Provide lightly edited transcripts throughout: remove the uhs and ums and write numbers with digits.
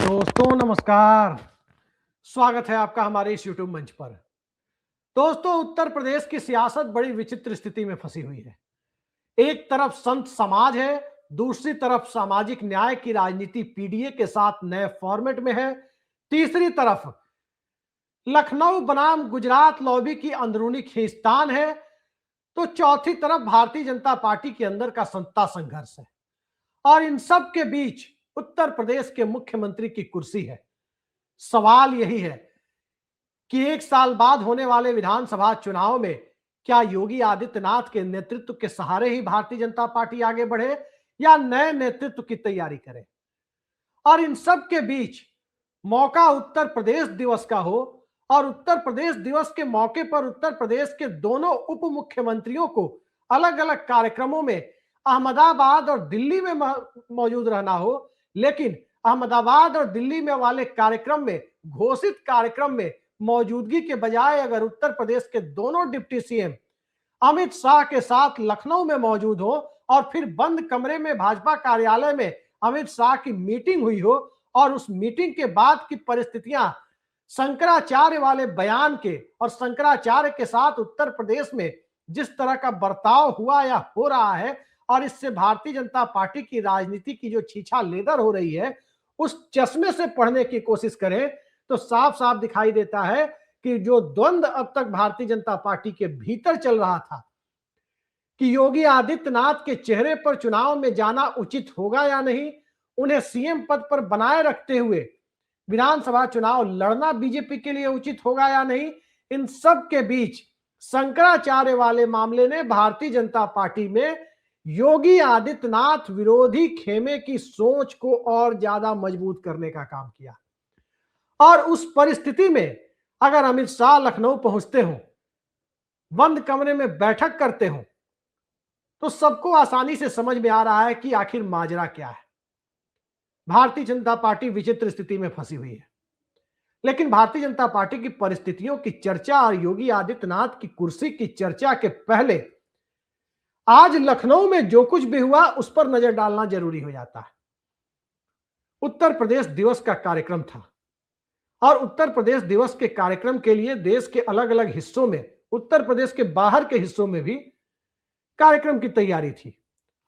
दोस्तों नमस्कार। स्वागत है आपका हमारे इस YouTube मंच पर। दोस्तों, उत्तर प्रदेश की सियासत बड़ी विचित्र स्थिति में फंसी हुई है। एक तरफ संत समाज है, दूसरी तरफ सामाजिक न्याय की राजनीति पीडीए के साथ नए फॉर्मेट में है, तीसरी तरफ लखनऊ बनाम गुजरात लॉबी की अंदरूनी खींचतान है, तो चौथी तरफ भारतीय जनता पार्टी के अंदर का सत्ता संघर्ष है। और इन सब के बीच उत्तर प्रदेश के मुख्यमंत्री की कुर्सी है। सवाल यही है कि 1 साल बाद होने वाले विधानसभा चुनाव में क्या योगी आदित्यनाथ के नेतृत्व के सहारे ही भारतीय जनता पार्टी आगे बढ़े या नए नेतृत्व की तैयारी करे। और इन सब के बीच मौका उत्तर प्रदेश दिवस का हो, और उत्तर प्रदेश दिवस के मौके पर उत्तर प्रदेश के दोनों उप मुख्यमंत्रियों को अलग अलग कार्यक्रमों में अहमदाबाद और दिल्ली में मौजूद रहना हो, लेकिन अहमदाबाद और दिल्ली में वाले कार्यक्रम में, घोषित कार्यक्रम में मौजूदगी के बजाय अगर उत्तर प्रदेश के दोनों डिप्टी सीएम अमित शाह के साथ लखनऊ में मौजूद हो और फिर बंद कमरे में भाजपा कार्यालय में अमित शाह की मीटिंग हुई हो, और उस मीटिंग के बाद की परिस्थितियां शंकराचार्य वाले बयान के और शंकराचार्य के साथ उत्तर प्रदेश में जिस तरह का बर्ताव हुआ या हो रहा है, और इससे भारतीय जनता पार्टी की राजनीति की जो छीछा लेदर हो रही है, उस चश्मे से पढ़ने की कोशिश करें तो साफ साफ दिखाई देता है कि जो द्वंद्व अब तक भारतीय जनता पार्टी के भीतर चल रहा था कि योगी आदित्यनाथ के चेहरे पर चुनाव में जाना उचित होगा या नहीं, उन्हें सीएम पद पर बनाए रखते हुए विधानसभा चुनाव लड़ना बीजेपी के लिए उचित होगा या नहीं, इन सब के बीच शंकराचार्य वाले मामले ने भारतीय जनता पार्टी में योगी आदित्यनाथ विरोधी खेमे की सोच को और ज्यादा मजबूत करने का काम किया। और उस परिस्थिति में अगर अमित शाह लखनऊ पहुंचते हो, बंद कमरे में बैठक करते हो, तो सबको आसानी से समझ में आ रहा है कि आखिर माजरा क्या है। भारतीय जनता पार्टी विचित्र स्थिति में फंसी हुई है, लेकिन भारतीय जनता पार्टी की परिस्थितियों की चर्चा और योगी आदित्यनाथ की कुर्सी की चर्चा के पहले आज लखनऊ में जो कुछ भी हुआ उस पर नजर डालना जरूरी हो जाता है। उत्तर प्रदेश दिवस का कार्यक्रम था, और उत्तर प्रदेश दिवस के कार्यक्रम के लिए देश के अलग अलग हिस्सों में, उत्तर प्रदेश के बाहर के हिस्सों में भी कार्यक्रम की तैयारी थी।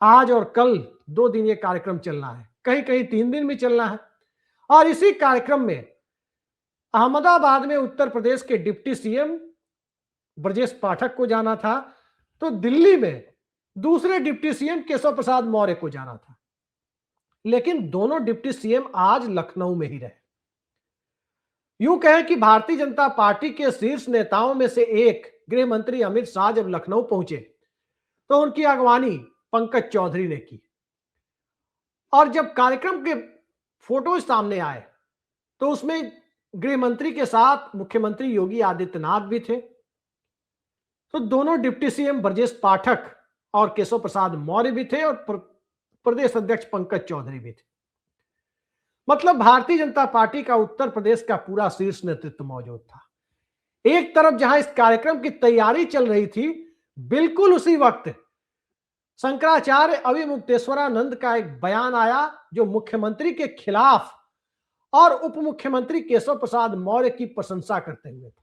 आज और कल 2 दिन ये कार्यक्रम चलना है, कहीं कहीं 3 दिन भी चलना है। और इसी कार्यक्रम में अहमदाबाद में उत्तर प्रदेश के डिप्टी सीएम ब्रजेश पाठक को जाना था, तो दिल्ली में दूसरे डिप्टी सीएम केशव प्रसाद मौर्य को जाना था, लेकिन दोनों डिप्टी सीएम आज लखनऊ में ही रहे। यूं कहें कि भारतीय जनता पार्टी के शीर्ष नेताओं में से एक गृह मंत्री अमित शाह जब लखनऊ पहुंचे तो उनकी अगवानी पंकज चौधरी ने की, और जब कार्यक्रम के फोटो सामने आए तो उसमें गृह मंत्री के साथ मुख्यमंत्री योगी आदित्यनाथ भी थे, तो दोनों डिप्टी सीएम ब्रजेश पाठक और केशव प्रसाद मौर्य भी थे, और प्रदेश अध्यक्ष पंकज चौधरी भी थे। मतलब भारतीय जनता पार्टी का उत्तर प्रदेश का पूरा शीर्ष नेतृत्व मौजूद था। एक तरफ जहां इस कार्यक्रम की तैयारी चल रही थी, बिल्कुल उसी वक्त शंकराचार्य अविमुक्तेश्वरानंद का एक बयान आया जो मुख्यमंत्री के खिलाफ और उप मुख्यमंत्री केशव प्रसाद मौर्य की प्रशंसा करते हुए था।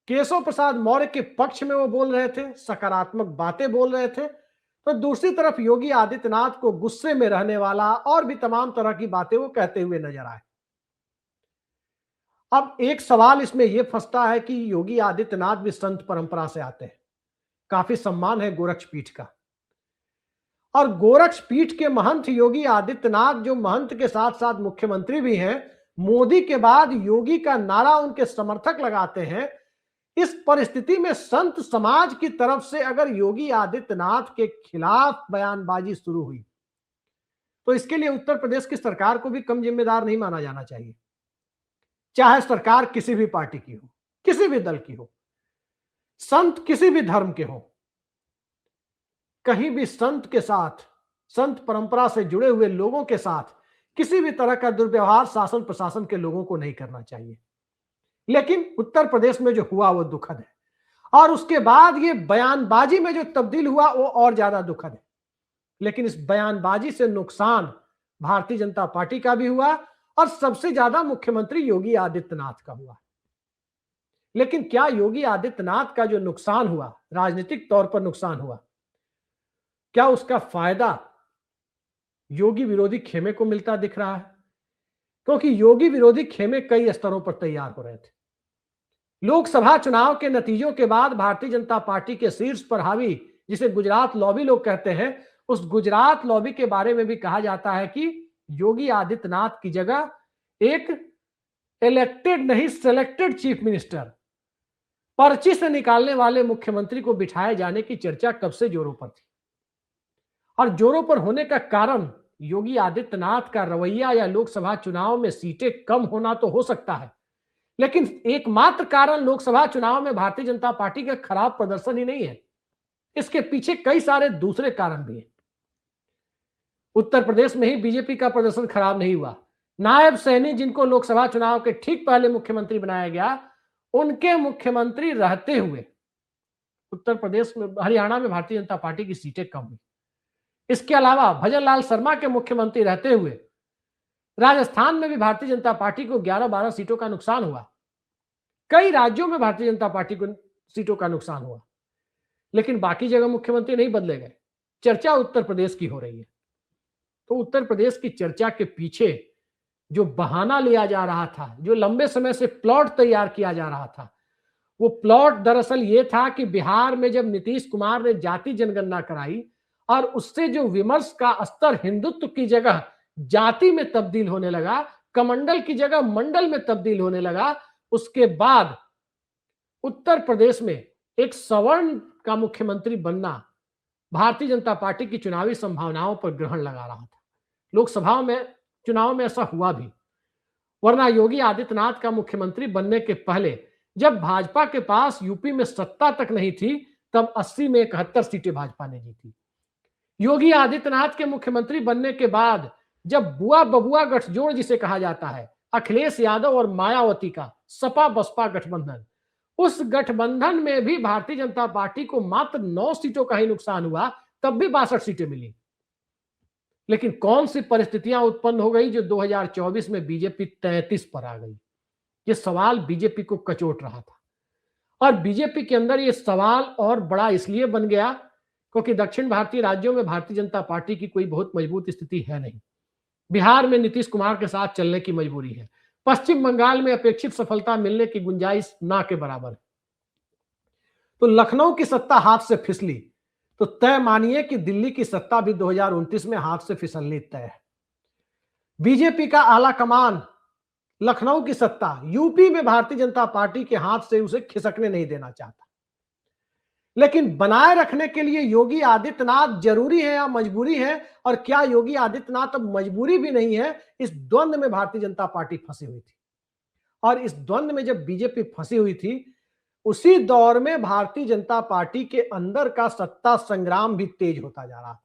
केशव प्रसाद मौर्य के पक्ष में वो बोल रहे थे, सकारात्मक बातें बोल रहे थे, तो दूसरी तरफ योगी आदित्यनाथ को गुस्से में रहने वाला और भी तमाम तरह की बातें वो कहते हुए नजर आए। अब एक सवाल इसमें यह फंसता है कि योगी आदित्यनाथ भी संत परंपरा से आते हैं, काफी सम्मान है गोरक्ष पीठ का, और गोरक्ष पीठ के महंत योगी आदित्यनाथ जो महंत के साथ साथ मुख्यमंत्री भी हैं, मोदी के बाद योगी का नारा उनके समर्थक लगाते हैं। इस परिस्थिति में संत समाज की तरफ से अगर योगी आदित्यनाथ के खिलाफ बयानबाजी शुरू हुई तो इसके लिए उत्तर प्रदेश की सरकार को भी कम जिम्मेदार नहीं माना जाना चाहिए, चाहे सरकार किसी भी पार्टी की हो, किसी भी दल की हो, संत किसी भी धर्म के हो। कहीं भी संत के साथ, संत परंपरा से जुड़े हुए लोगों के साथ किसी भी तरह का दुर्व्यवहार शासन प्रशासन के लोगों को नहीं करना चाहिए। लेकिन उत्तर प्रदेश में जो हुआ वो दुखद है, और उसके बाद ये बयानबाजी में जो तब्दील हुआ वो और ज्यादा दुखद है। लेकिन इस बयानबाजी से नुकसान भारतीय जनता पार्टी का भी हुआ और सबसे ज्यादा मुख्यमंत्री योगी आदित्यनाथ का हुआ। लेकिन क्या योगी आदित्यनाथ का जो नुकसान हुआ, राजनीतिक तौर पर नुकसान हुआ, क्या उसका फायदा योगी विरोधी खेमे को मिलता दिख रहा है? क्योंकि योगी विरोधी खेमे कई स्तरों पर तैयार हो रहे थे। लोकसभा चुनाव के नतीजों के बाद भारतीय जनता पार्टी के शीर्ष पर हावी, जिसे गुजरात लॉबी लोग कहते हैं, उस गुजरात लॉबी के बारे में भी कहा जाता है कि योगी आदित्यनाथ की जगह एक इलेक्टेड नहीं सिलेक्टेड चीफ मिनिस्टर, पर्ची से निकालने वाले मुख्यमंत्री को बिठाए जाने की चर्चा कब से जोरों पर थी। और जोरों पर होने का कारण योगी आदित्यनाथ का रवैया या लोकसभा चुनाव में सीटें कम होना तो हो सकता है, लेकिन एकमात्र कारण लोकसभा चुनाव में भारतीय जनता पार्टी का खराब प्रदर्शन ही नहीं है। इसके पीछे कई सारे दूसरे कारण भी हैं। उत्तर प्रदेश में ही बीजेपी का प्रदर्शन खराब नहीं हुआ। नायब सैनी, जिनको लोकसभा चुनाव के ठीक पहले मुख्यमंत्री बनाया गया, उनके मुख्यमंत्री रहते हुए उत्तर प्रदेश में, हरियाणा में भारतीय जनता पार्टी की सीटें कम हुई। इसके अलावा भजन लाल शर्मा के मुख्यमंत्री रहते हुए राजस्थान में भी भारतीय जनता पार्टी को 11-12 सीटों का नुकसान हुआ। कई राज्यों में भारतीय जनता पार्टी को सीटों का नुकसान हुआ, लेकिन बाकी जगह मुख्यमंत्री नहीं बदले गए। चर्चा उत्तर प्रदेश की हो रही है। तो उत्तर प्रदेश की चर्चा के पीछे जो बहाना लिया जा रहा था, जो लंबे समय से प्लॉट तैयार किया जा रहा था, वो प्लॉट दरअसल ये था कि बिहार में जब नीतीश कुमार ने जाति जनगणना कराई और उससे जो विमर्श का स्तर हिंदुत्व की जगह जाति में तब्दील होने लगा, कमंडल की जगह मंडल में तब्दील होने लगा, उसके बाद उत्तर प्रदेश में एक सवर्ण का मुख्यमंत्री बनना भारतीय जनता पार्टी की चुनावी संभावनाओं पर ग्रहण लगा रहा था। लोकसभा में चुनाव में ऐसा हुआ भी, वरना योगी आदित्यनाथ का मुख्यमंत्री बनने के पहले जब भाजपा के पास यूपी में सत्ता तक नहीं थी, तब 80 में 71 सीटें भाजपा ने जीती। योगी आदित्यनाथ के मुख्यमंत्री बनने के बाद जब बुआ बबुआ गठजोड़ जिसे कहा जाता है, अखिलेश यादव और मायावती का सपा बसपा गठबंधन, उस गठबंधन में भी भारतीय जनता पार्टी को मात्र 9 सीटों का ही नुकसान हुआ, तब भी 62 सीटें मिली। लेकिन कौन सी परिस्थितियां उत्पन्न हो गई जो 2024 में बीजेपी 33 पर आ गई? ये सवाल बीजेपी को कचोट रहा था और बीजेपी के अंदर ये सवाल और बड़ा इसलिए बन गया क्योंकि दक्षिण भारतीय राज्यों में भारतीय जनता पार्टी की कोई बहुत मजबूत स्थिति है नहीं। बिहार में नीतीश कुमार के साथ चलने की मजबूरी है। पश्चिम बंगाल में अपेक्षित सफलता मिलने की गुंजाइश ना के बराबर है। तो लखनऊ की सत्ता हाथ से फिसली तो तय मानिए कि दिल्ली की सत्ता भी 2029 में हाथ से फिसलनी तय है। बीजेपी का आला कमान लखनऊ की सत्ता यूपी में भारतीय जनता पार्टी के हाथ से उसे खिसकने नहीं देना चाहता, लेकिन बनाए रखने के लिए योगी आदित्यनाथ जरूरी है या मजबूरी है, और क्या योगी आदित्यनाथ अब मजबूरी भी नहीं है? इस द्वंद्व में भारतीय जनता पार्टी फंसी हुई थी और इस द्वंद्व में जब बीजेपी फंसी हुई थी, उसी दौर में भारतीय जनता पार्टी के अंदर का सत्ता संग्राम भी तेज होता जा रहा था।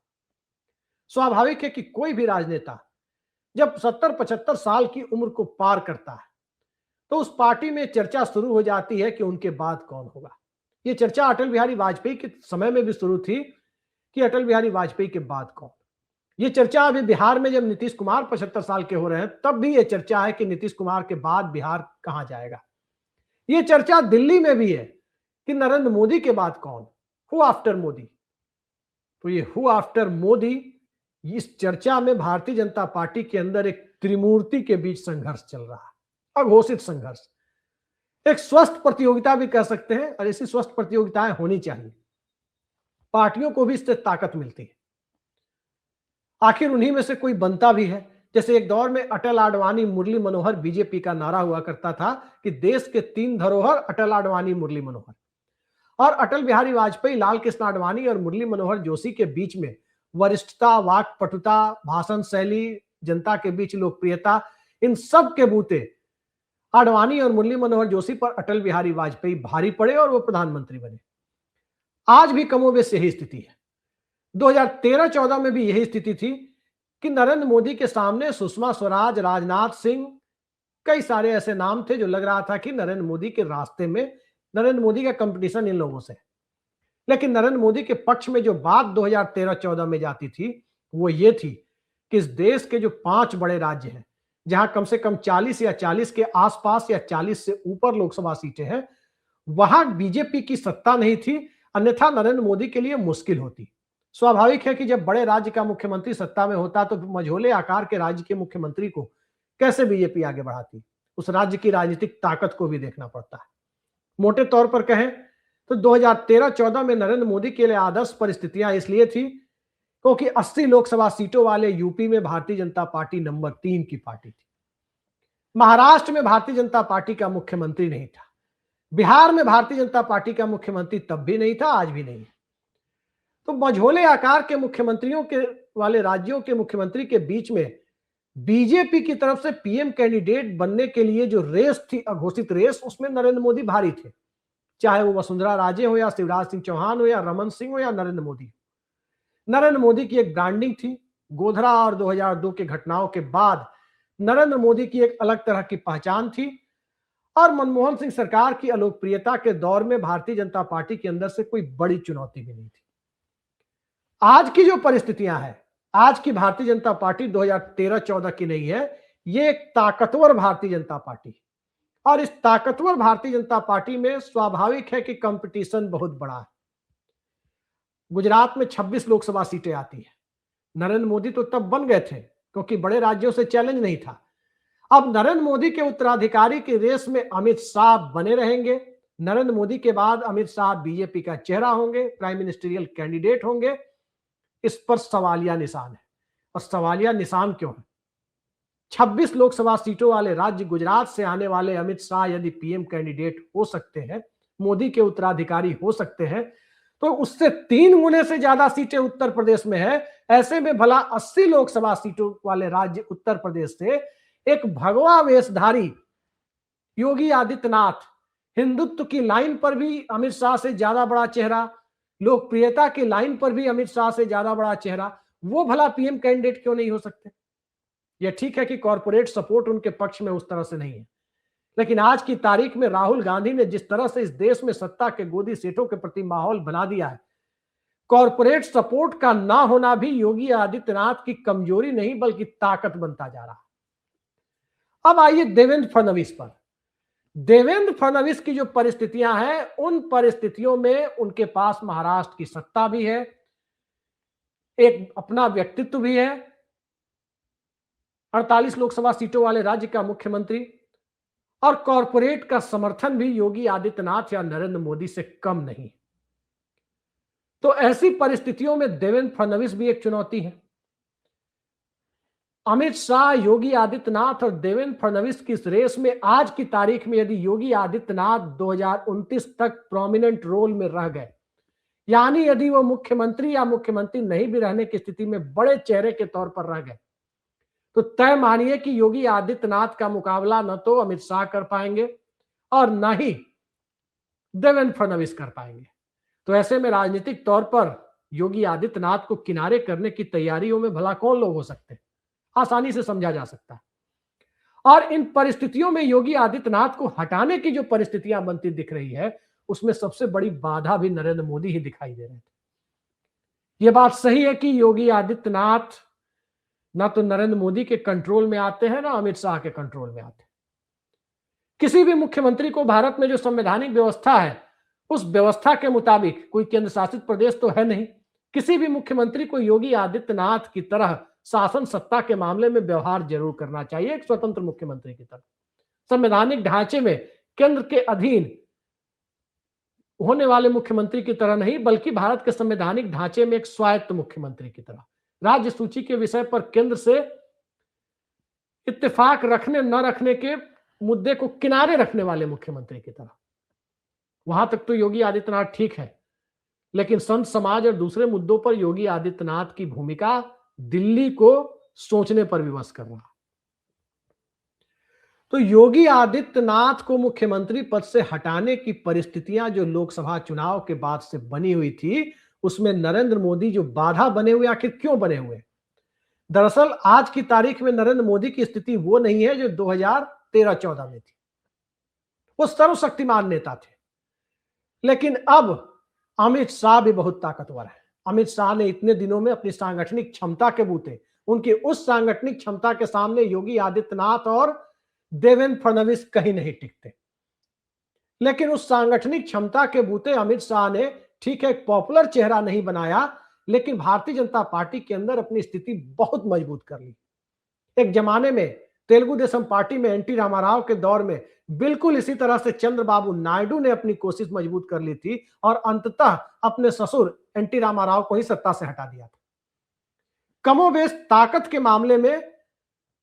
स्वाभाविक है कि कोई भी राजनेता जब 70-75 साल की उम्र को पार करता है तो उस पार्टी में चर्चा शुरू हो जाती है कि उनके बाद कौन होगा। ये चर्चा अटल बिहारी वाजपेयी के समय में भी शुरू थी कि अटल बिहारी वाजपेयी के बाद कौन। ये चर्चा अभी बिहार में जब नीतीश कुमार 75 साल के हो रहे हैं तब भी ये चर्चा है कि नीतीश कुमार के बाद बिहार कहां जाएगा। ये चर्चा दिल्ली में भी है कि नरेंद्र मोदी के बाद कौन, हु आफ्टर मोदी। तो ये हु आफ्टर मोदी, इस चर्चा में भारतीय जनता पार्टी के अंदर एक त्रिमूर्ति के बीच संघर्ष चल रहा है, अघोषित संघर्ष, एक स्वस्थ प्रतियोगिता भी कह सकते हैं, और ऐसी स्वस्थ प्रतियोगिताएं होनी चाहिए। पार्टियों को भी इससे ताकत मिलती है, आखिर उन्हीं में से कोई बनता भी है। जैसे एक दौर में अटल आडवाणी मुरली मनोहर बीजेपी का नारा हुआ करता था कि देश के 3 धरोहर अटल आडवाणी मुरली मनोहर, और अटल बिहारी वाजपेयी, लाल कृष्ण आडवाणी और मुरली मनोहर जोशी के बीच में वरिष्ठता, वाक्पटुता, भाषण शैली, जनता के बीच लोकप्रियता, इन सब के बूते आडवाणी और मुरली मनोहर जोशी पर अटल बिहारी वाजपेयी भारी पड़े और वो प्रधानमंत्री बने। आज भी कमोबेश यही स्थिति है। 2013-14 में भी यही स्थिति थी कि नरेंद्र मोदी के सामने सुषमा स्वराज, राजनाथ सिंह, कई सारे ऐसे नाम थे जो लग रहा था कि नरेंद्र मोदी के रास्ते में, नरेंद्र मोदी का कंपटीशन इन लोगों से। लेकिन नरेंद्र मोदी के पक्ष में जो बात 2013-14 में जाती थी वो ये थी कि इस देश के जो 5 बड़े राज्य हैं, जहां कम से कम 40 या 40 के आसपास या 40 से ऊपर लोकसभा सीटें हैं, वहां बीजेपी की सत्ता नहीं थी, अन्यथा नरेंद्र मोदी के लिए मुश्किल होती। स्वाभाविक है कि जब बड़े राज्य का मुख्यमंत्री सत्ता में होता तो मझोले आकार के राज्य के मुख्यमंत्री को कैसे बीजेपी आगे बढ़ाती। उस राज्य की राजनीतिक ताकत को भी देखना पड़ता है। मोटे तौर पर कहें तो 2013-14 में नरेंद्र मोदी के लिए आदर्श परिस्थितियां इसलिए थी क्योंकि 80 लोकसभा सीटों वाले यूपी में भारतीय जनता पार्टी नंबर 3 की पार्टी थी। महाराष्ट्र में भारतीय जनता पार्टी का मुख्यमंत्री नहीं था। बिहार में भारतीय जनता पार्टी का मुख्यमंत्री तब भी नहीं था, आज भी नहीं है। तो मझोले आकार के मुख्यमंत्रियों के वाले राज्यों के मुख्यमंत्री के बीच में बीजेपी की तरफ से पीएम कैंडिडेट बनने के लिए जो रेस थी, अघोषित रेस, उसमें नरेंद्र मोदी भारी थे। चाहे वो वसुंधरा राजे हो या शिवराज सिंह चौहान हो या रमन सिंह हो या नरेंद्र मोदी। नरेंद्र मोदी की एक ब्रांडिंग थी। गोधरा और 2002 के घटनाओं के बाद नरेंद्र मोदी की एक अलग तरह की पहचान थी और मनमोहन सिंह सरकार की अलोकप्रियता के दौर में भारतीय जनता पार्टी के अंदर से कोई बड़ी चुनौती भी नहीं थी। आज की जो परिस्थितियां हैं, आज की भारतीय जनता पार्टी 2013-14 की नहीं है, ये एक ताकतवर भारतीय जनता पार्टी, और इस ताकतवर भारतीय जनता पार्टी में स्वाभाविक है कि कंपटीशन बहुत बड़ा है। गुजरात में 26 लोकसभा सीटें आती है। नरेंद्र मोदी तो तब बन गए थे क्योंकि बड़े राज्यों से चैलेंज नहीं था। अब नरेंद्र मोदी के उत्तराधिकारी की रेस में अमित शाह बने रहेंगे। नरेंद्र मोदी के बाद अमित शाह बीजेपी का चेहरा होंगे, प्राइम मिनिस्टरियल कैंडिडेट होंगे। इस पर सवालिया निशान है। और सवालिया निशान क्यों है? 26 लोकसभा सीटों वाले राज्य गुजरात से आने वाले अमित शाह यदि पीएम कैंडिडेट हो सकते हैं, मोदी के उत्तराधिकारी हो सकते हैं, तो उससे 3 गुने से ज्यादा सीटें उत्तर प्रदेश में है। ऐसे में भला 80 लोकसभा सीटों वाले राज्य उत्तर प्रदेश से एक भगवा वेशधारी योगी आदित्यनाथ, हिंदुत्व की लाइन पर भी अमित शाह से ज्यादा बड़ा चेहरा, लोकप्रियता की लाइन पर भी अमित शाह से ज्यादा बड़ा चेहरा, वो भला पीएम कैंडिडेट क्यों नहीं हो सकते? यह ठीक है कि कॉर्पोरेट सपोर्ट उनके पक्ष में उस तरह से नहीं है, लेकिन आज की तारीख में राहुल गांधी ने जिस तरह से इस देश में सत्ता के गोदी सेठों के प्रति माहौल बना दिया है, कॉर्पोरेट सपोर्ट का ना होना भी योगी आदित्यनाथ की कमजोरी नहीं बल्कि ताकत बनता जा रहा है। अब आइए देवेंद्र फडणवीस पर। देवेंद्र फडणवीस की जो परिस्थितियां हैं, उन परिस्थितियों में उनके पास महाराष्ट्र की सत्ता भी है, एक अपना व्यक्तित्व भी है, 48 लोकसभा सीटों वाले राज्य का मुख्यमंत्री, और कॉर्पोरेट का समर्थन भी योगी आदित्यनाथ या नरेंद्र मोदी से कम नहीं। तो ऐसी परिस्थितियों में देवेंद्र फडणवीस भी एक चुनौती है। अमित शाह, योगी आदित्यनाथ और देवेंद्र फडणवीस की इस रेस में आज की तारीख में यदि योगी आदित्यनाथ 2029 तक प्रोमिनेंट रोल में रह गए, यानी यदि वो मुख्यमंत्री या मुख्यमंत्री नहीं भी रहने की स्थिति में बड़े चेहरे के तौर पर रह गए, तो तय मानिए कि योगी आदित्यनाथ का मुकाबला न तो अमित शाह कर पाएंगे और न ही देवेंद्र फडणवीस कर पाएंगे। तो ऐसे में राजनीतिक तौर पर योगी आदित्यनाथ को किनारे करने की तैयारियों में भला कौन लोग हो सकते हैं? आसानी से समझा जा सकता है। और इन परिस्थितियों में योगी आदित्यनाथ को हटाने की जो परिस्थितियां बनती दिख रही है, उसमें सबसे बड़ी बाधा भी नरेंद्र मोदी ही दिखाई दे रहे थे। यह बात सही है कि योगी आदित्यनाथ ना तो नरेंद्र मोदी के कंट्रोल में आते हैं, ना अमित शाह के कंट्रोल में आते हैं। किसी भी मुख्यमंत्री को भारत में जो संवैधानिक व्यवस्था है, उस व्यवस्था के मुताबिक, कोई केंद्र शासित प्रदेश तो है नहीं, किसी भी मुख्यमंत्री को योगी आदित्यनाथ की तरह शासन सत्ता के मामले में व्यवहार जरूर करना चाहिए, एक स्वतंत्र मुख्यमंत्री की तरह। संवैधानिक ढांचे में केंद्र के अधीन होने वाले मुख्यमंत्री की तरह नहीं, बल्कि भारत के संवैधानिक ढांचे में एक स्वायत्त मुख्यमंत्री की तरह, राज्य सूची के विषय पर केंद्र से इत्तेफाक रखने न रखने के मुद्दे को किनारे रखने वाले मुख्यमंत्री की तरह। वहां तक तो योगी आदित्यनाथ ठीक है, लेकिन संत समाज और दूसरे मुद्दों पर योगी आदित्यनाथ की भूमिका दिल्ली को सोचने पर विवश कर रहा। तो योगी आदित्यनाथ को मुख्यमंत्री पद से हटाने की परिस्थितियां जो लोकसभा चुनाव के बाद से बनी हुई थी, उसमें नरेंद्र मोदी जो बाधा बने हुए, आखिर क्यों बने हुए? दरअसल आज की तारीख में नरेंद्र मोदी की स्थिति वो नहीं है जो 2013-14 में थी। वो सर्वशक्तिमान नेता थे, लेकिन अब अमित शाह भी बहुत ताकतवर है। अमित शाह ने इतने दिनों में अपनी सांगठनिक क्षमता के बूते उनकी उस सांगठनिक क्षमता के सामने योगी आदित्यनाथ और देवेंद्र फडणवीस कहीं नहीं टिकते। लेकिन उस सांगठनिक क्षमता के बूते अमित शाह ने ठीक है एक पॉपुलर चेहरा नहीं बनाया, लेकिन भारतीय जनता पार्टी के अंदर अपनी स्थिति बहुत मजबूत कर ली। एक जमाने में तेलुगु देशम पार्टी में एनटी रामाराव के दौर में बिल्कुल इसी तरह से चंद्रबाबू नायडू ने अपनी कोशिश मजबूत कर ली थी और अंततः अपने ससुर एनटी रामाराव को ही सत्ता से हटा दिया था। कमोबेश ताकत के मामले में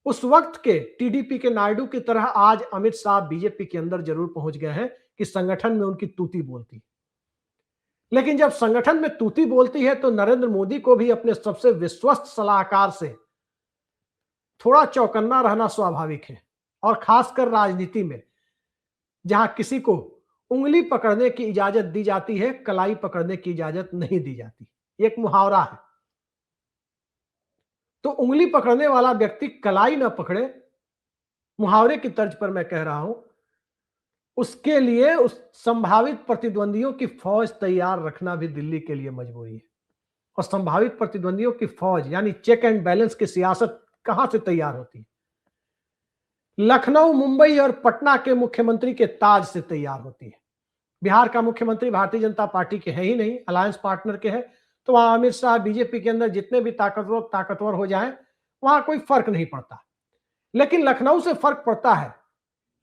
उस वक्त के टीडीपी के नायडू की तरह आज अमित शाह बीजेपी के अंदर जरूर पहुंच गए हैं कि संगठन में उनकी तूती बोलती। लेकिन जब संगठन में तूती बोलती है तो नरेंद्र मोदी को भी अपने सबसे विश्वस्त सलाहकार से थोड़ा चौकन्ना रहना स्वाभाविक है, और खासकर राजनीति में जहां किसी को उंगली पकड़ने की इजाजत दी जाती है, कलाई पकड़ने की इजाजत नहीं दी जाती। एक मुहावरा है, तो उंगली पकड़ने वाला व्यक्ति कलाई न पकड़े, मुहावरे की तर्ज पर मैं कह रहा हूं, उसके लिए उस संभावित प्रतिद्वंदियों की फौज तैयार रखना भी दिल्ली के लिए मजबूरी है। और संभावित प्रतिद्वंदियों की फौज यानी चेक एंड बैलेंस की सियासत कहां से तैयार होती है? लखनऊ, मुंबई और पटना के मुख्यमंत्री के ताज से तैयार होती है। बिहार का मुख्यमंत्री भारतीय जनता पार्टी के है ही नहीं, अलायंस पार्टनर के है, तो वहां अमित शाह बीजेपी के अंदर जितने भी ताकतवर हो जाएं, वहां कोई फर्क नहीं पड़ता। लेकिन लखनऊ से फर्क पड़ता है।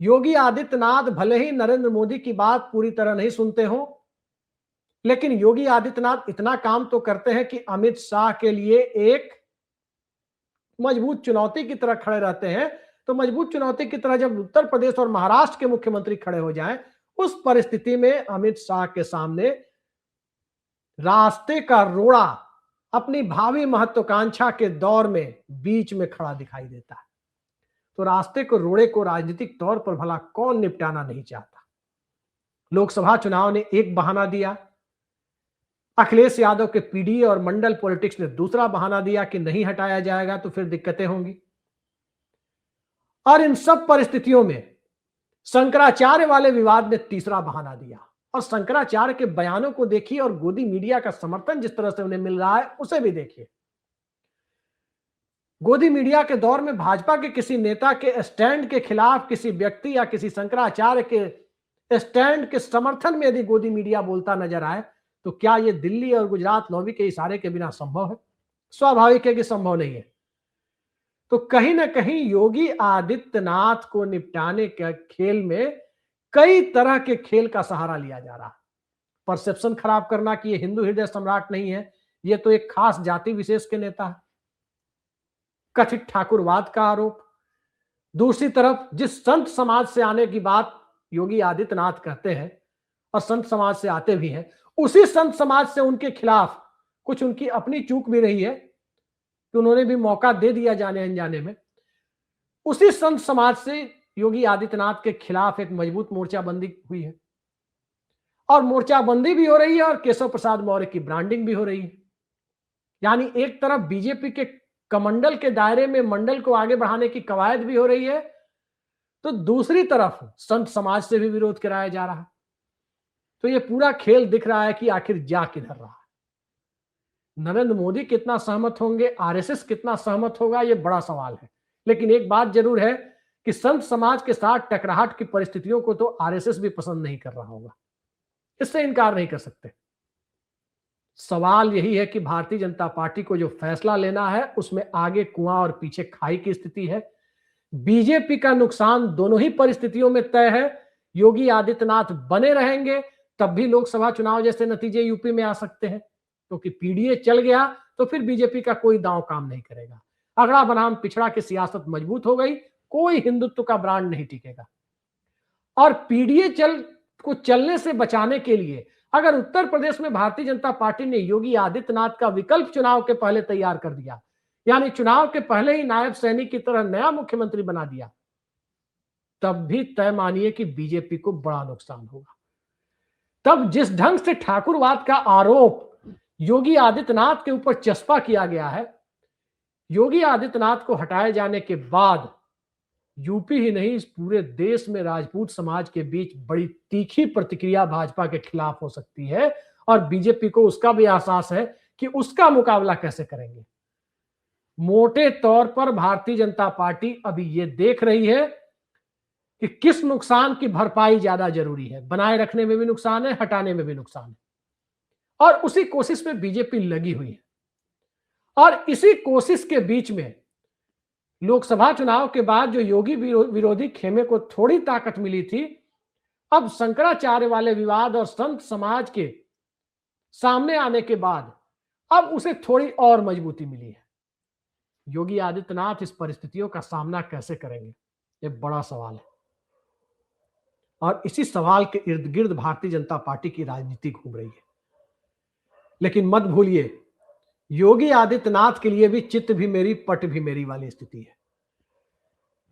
योगी आदित्यनाथ भले ही नरेंद्र मोदी की बात पूरी तरह नहीं सुनते हो, लेकिन योगी आदित्यनाथ इतना काम तो करते हैं कि अमित शाह के लिए एक मजबूत चुनौती की तरह खड़े रहते हैं। तो मजबूत चुनौती की तरह जब उत्तर प्रदेश और महाराष्ट्र के मुख्यमंत्री खड़े हो जाएं, उस परिस्थिति में अमित शाह के सामने रास्ते का रोड़ा अपनी भावी महत्वाकांक्षा के दौर में बीच में खड़ा दिखाई देता है। तो रास्ते को रोड़े को राजनीतिक तौर पर भला कौन निपटाना नहीं चाहता? लोकसभा चुनाव ने एक बहाना दिया, अखिलेश यादव के पीडी और मंडल पॉलिटिक्स ने दूसरा बहाना दिया कि नहीं हटाया जाएगा तो फिर दिक्कतें होंगी। और इन सब परिस्थितियों में शंकराचार्य वाले विवाद ने तीसरा बहाना दिया। और शंकराचार्य के बयानों को देखिए और गोदी मीडिया का समर्थन जिस तरह से उन्हें मिल रहा है उसे भी देखिए। गोदी मीडिया के दौर में भाजपा के किसी नेता के स्टैंड के खिलाफ किसी व्यक्ति या किसी शंकराचार्य के स्टैंड के समर्थन में यदि गोदी मीडिया बोलता नजर आए तो क्या यह दिल्ली और गुजरात लॉबी के इशारे के बिना संभव है? स्वाभाविक है कि संभव नहीं है। तो कहीं ना कहीं योगी आदित्यनाथ को निपटाने के खेल में कई तरह के खेल का सहारा लिया जा रहा है। परसेप्शन खराब करना कि ये हिंदू हृदय सम्राट नहीं है, ये तो एक खास जाति विशेष के नेता है, कथित ठाकुरवाद का आरोप। दूसरी तरफ जिस संत समाज से आने की बात योगी आदित्यनाथ कहते हैं और संत समाज से आते भी हैं, उसी संत समाज से उनके खिलाफ कुछ उनकी अपनी चूक भी रही है कि उन्होंने भी मौका दे दिया जाने अनजाने में। उसी संत समाज से योगी आदित्यनाथ के खिलाफ एक मजबूत मोर्चाबंदी हुई है, और मोर्चाबंदी भी हो रही है और केशव प्रसाद मौर्य की ब्रांडिंग भी हो रही है। यानी एक तरफ बीजेपी के कमंडल के दायरे में मंडल को आगे बढ़ाने की कवायद भी हो रही है, तो दूसरी तरफ संत समाज से भी विरोध कराया जा रहा है। तो ये पूरा खेल दिख रहा है कि आखिर जा किधर रहा है। नरेंद्र मोदी कितना सहमत होंगे, आरएसएस कितना सहमत होगा, ये बड़ा सवाल है। लेकिन एक बात जरूर है कि संत समाज के साथ टकराहट की परिस्थितियों को तो आरएसएस भी पसंद नहीं कर रहा होगा, इससे इनकार नहीं कर सकते। सवाल यही है कि भारतीय जनता पार्टी को जो फैसला लेना है उसमें आगे कुआं और पीछे खाई की स्थिति है। बीजेपी का नुकसान दोनों ही परिस्थितियों में तय है। योगी आदित्यनाथ बने रहेंगे तब भी लोकसभा चुनाव जैसे नतीजे यूपी में आ सकते हैं, क्योंकि पीडीए चल गया तो फिर बीजेपी का कोई दांव काम नहीं करेगा। अगड़ा बनाम पिछड़ा की सियासत मजबूत हो गई, कोई हिंदुत्व का ब्रांड नहीं टिकेगा। और पीडीए को चलने से बचाने के लिए अगर उत्तर प्रदेश में भारतीय जनता पार्टी ने योगी आदित्यनाथ का विकल्प चुनाव के पहले तैयार कर दिया, यानी चुनाव के पहले ही नायब सैनिक की तरह नया मुख्यमंत्री बना दिया, तब भी तय मानिए कि बीजेपी को बड़ा नुकसान होगा। तब जिस ढंग से ठाकुरवाद का आरोप योगी आदित्यनाथ के ऊपर चस्पा किया गया है, योगी आदित्यनाथ को हटाए जाने के बाद यूपी ही नहीं इस पूरे देश में राजपूत समाज के बीच बड़ी तीखी प्रतिक्रिया भाजपा के खिलाफ हो सकती है, और बीजेपी को उसका भी एहसास है कि उसका मुकाबला कैसे करेंगे। मोटे तौर पर भारतीय जनता पार्टी अभी ये देख रही है कि किस नुकसान की भरपाई ज्यादा जरूरी है। बनाए रखने में भी नुकसान है, हटाने में भी नुकसान है, और उसी कोशिश में बीजेपी लगी हुई है। और इसी कोशिश के बीच में लोकसभा चुनाव के बाद जो योगी विरोधी खेमे को थोड़ी ताकत मिली थी, अब शंकराचार्य वाले विवाद और संत समाज के सामने आने के बाद अब उसे थोड़ी और मजबूती मिली है। योगी आदित्यनाथ इस परिस्थितियों का सामना कैसे करेंगे, ये बड़ा सवाल है। और इसी सवाल के इर्द गिर्द भारतीय जनता पार्टी की राजनीति घूम रही है। लेकिन मत भूलिए, योगी आदित्यनाथ के लिए भी चित्त भी मेरी पट भी मेरी वाली स्थिति है।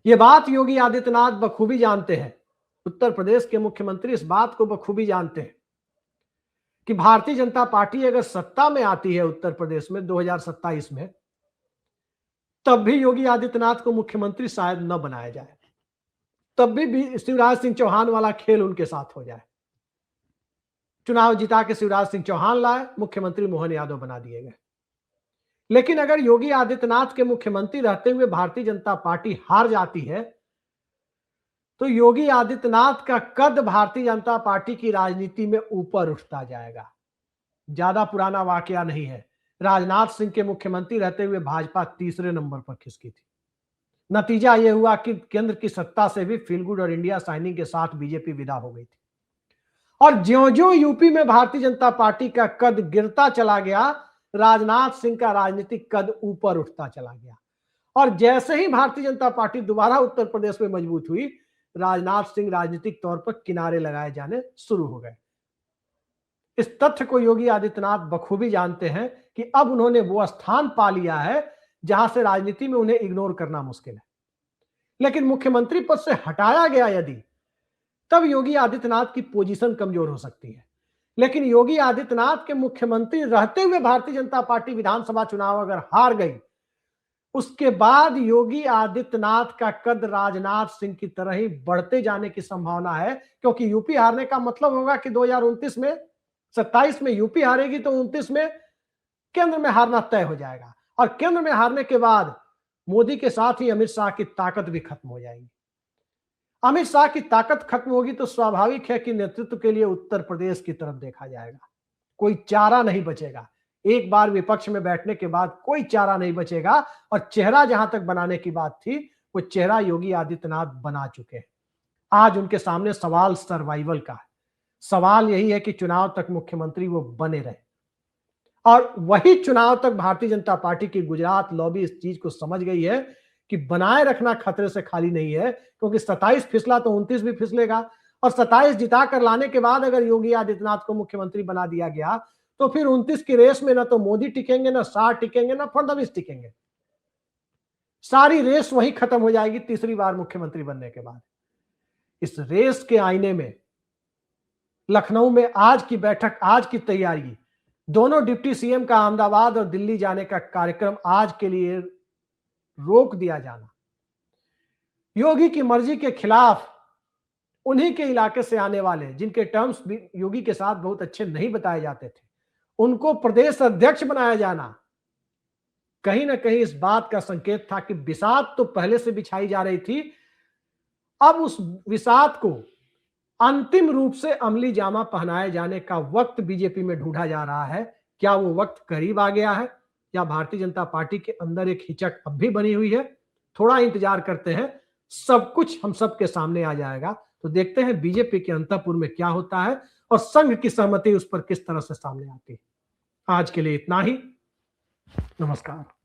यह बात योगी आदित्यनाथ बखूबी जानते हैं। उत्तर प्रदेश के मुख्यमंत्री इस बात को बखूबी जानते हैं कि भारतीय जनता पार्टी अगर सत्ता में आती है उत्तर प्रदेश में 2027 में, तब भी योगी आदित्यनाथ को मुख्यमंत्री शायद न बनाया जाए, तब भी शिवराज सिंह चौहान वाला खेल उनके साथ हो जाए। चुनाव जिता के शिवराज सिंह चौहान लाए, मुख्यमंत्री मोहन यादव बना दिए गए। लेकिन अगर योगी आदित्यनाथ के मुख्यमंत्री रहते हुए भारतीय जनता पार्टी हार जाती है, तो योगी आदित्यनाथ का कद भारतीय जनता पार्टी की राजनीति में ऊपर उठता जाएगा। ज्यादा पुराना वाकया नहीं है, राजनाथ सिंह के मुख्यमंत्री रहते हुए भाजपा तीसरे नंबर पर खिसकी थी। नतीजा यह हुआ कि केंद्र की सत्ता से भी फील गुड और इंडिया साइनिंग के साथ बीजेपी विदा हो गई थी। और ज्यों-ज्यों यूपी में भारतीय जनता पार्टी का कद गिरता चला गया, राजनाथ सिंह का राजनीतिक कद ऊपर उठता चला गया। और जैसे ही भारतीय जनता पार्टी दोबारा उत्तर प्रदेश में मजबूत हुई, राजनाथ सिंह राजनीतिक तौर पर किनारे लगाए जाने शुरू हो गए। इस तथ्य को योगी आदित्यनाथ बखूबी जानते हैं कि अब उन्होंने वो स्थान पा लिया है जहां से राजनीति में उन्हें इग्नोर करना मुश्किल है। लेकिन मुख्यमंत्री पद से हटाया गया यदि, तब योगी आदित्यनाथ की पोजीशन कमजोर हो सकती है। लेकिन योगी आदित्यनाथ के मुख्यमंत्री रहते हुए भारतीय जनता पार्टी विधानसभा चुनाव अगर हार गई, उसके बाद योगी आदित्यनाथ का कद राजनाथ सिंह की तरह ही बढ़ते जाने की संभावना है। क्योंकि यूपी हारने का मतलब होगा कि 2029 में, 27 में यूपी हारेगी तो 29 में केंद्र में हारना तय हो जाएगा। और केंद्र में हारने के बाद मोदी के साथ ही अमित शाह की ताकत भी खत्म हो जाएगी। अमित शाह की ताकत खत्म होगी तो स्वाभाविक है कि नेतृत्व के लिए उत्तर प्रदेश की तरफ देखा जाएगा। कोई चारा नहीं बचेगा। एक बार विपक्ष में बैठने के बाद कोई चारा नहीं बचेगा। और चेहरा जहां तक बनाने की बात थी, वो चेहरा योगी आदित्यनाथ बना चुके हैं। आज उनके सामने सवाल सर्वाइवल का है। सवाल यही है कि चुनाव तक मुख्यमंत्री वो बने रहे। और वही चुनाव तक भारतीय जनता पार्टी की गुजरात लॉबी इस चीज को समझ गई है कि बनाए रखना खतरे से खाली नहीं है। क्योंकि 27 फिसला तो 29 भी फिसलेगा। और 27 जिता कर लाने के बाद अगर योगी आदित्यनाथ को मुख्यमंत्री बना दिया गया, तो फिर 29 की रेस में ना तो मोदी टिकेंगे, ना शाह टिकेंगे, ना फडणवीस टिकेंगे। सारी रेस वहीं खत्म हो जाएगी तीसरी बार मुख्यमंत्री बनने के बाद। इस रेस के आईने में लखनऊ में आज की बैठक, आज की तैयारी, दोनों डिप्टी सीएम का अहमदाबाद और दिल्ली जाने का कार्यक्रम आज के लिए रोक दिया जाना, योगी की मर्जी के खिलाफ उन्हीं के इलाके से आने वाले, जिनके टर्म्स भी योगी के साथ बहुत अच्छे नहीं बताए जाते थे, उनको प्रदेश अध्यक्ष बनाया जाना, कहीं ना कहीं इस बात का संकेत था कि बिसात तो पहले से बिछाई जा रही थी। अब उस बिसात को अंतिम रूप से अमली जामा पहनाए जाने का वक्त बीजेपी में ढूंढा जा रहा है। क्या वो वक्त करीब आ गया है, या भारतीय जनता पार्टी के अंदर एक हिचक अब भी बनी हुई है? थोड़ा इंतजार करते हैं, सब कुछ हम सब के सामने आ जाएगा। तो देखते हैं बीजेपी के अंतःपुर में क्या होता है और संघ की सहमति उस पर किस तरह से सामने आती है। आज के लिए इतना ही। नमस्कार।